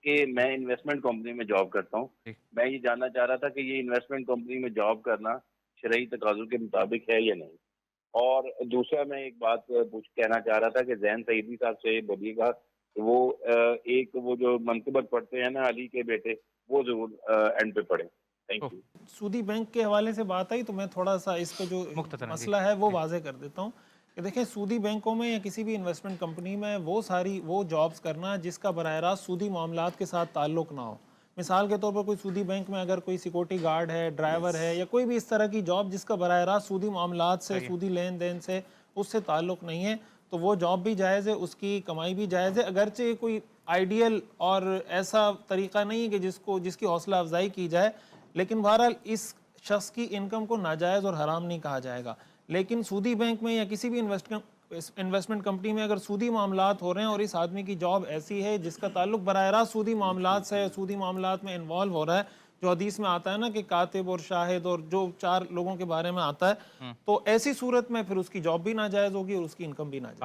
کہ میں investment company میں جاب کرتا ہوں. جی، میں یہ جاننا چاہ رہا تھا کہ یہ انویسٹمنٹ کمپنی میں جاب کرنا شرعی تقاضوں کے مطابق ہے یا نہیں. اور دوسرا میں ایک بات کہنا چاہ رہا تھا کہ زین سعیدی صاحب سے بولیے گا کہ وہ ایک وہ جو منقبت پڑھتے ہیں نا علی کے بیٹے، وہ ضرور اینڈ پہ پڑھیں. اوہ، تھینک یو. سودی بینک کے حوالے سے بات آئی تو میں تھوڑا سا اس کا جو مختصراً جی. مسئلہ ہے وہ جی، واضح کر دیتا ہوں کہ دیکھیں سودی بینکوں میں یا کسی بھی انویسٹمنٹ کمپنی میں وہ جابز کرنا جس کا براہ راست سودی معاملات کے ساتھ تعلق نہ ہو. مثال کے طور پر کوئی سودی بینک میں اگر کوئی سیکورٹی گارڈ ہے، ڈرائیور ہے، یا کوئی بھی اس طرح کی جاب جس کا براہ راست سودی معاملات سے، صحیح ہے. سودی لین دین سے اس سے تعلق نہیں ہے، تو وہ جاب بھی جائز ہے، اس کی کمائی بھی جائز ہے. اگرچہ کوئی آئیڈیل اور ایسا طریقہ نہیں ہے کہ جس کی حوصلہ افزائی کی جائے، لیکن بہرحال اس شخص کی انکم کو ناجائز اور حرام نہیں کہا جائے گا. لیکن سودی بینک میں یا کسی بھی انویسٹمنٹ کمپنی میں اگر سودی معاملات ہو رہے ہیں اور اس آدمی کی جاب ایسی ہے جس کا تعلق براہ راست سودی معاملات سے، سودی معاملات میں انوالو ہو رہا ہے، جو حدیث میں آتا ہے نا کہ کاتب اور شاہد اور جو 4 لوگوں کے بارے میں آتا ہے، تو ایسی صورت میں پھر اس کی جاب بھی ناجائز ہوگی اور اس کی انکم بھی ناجائز.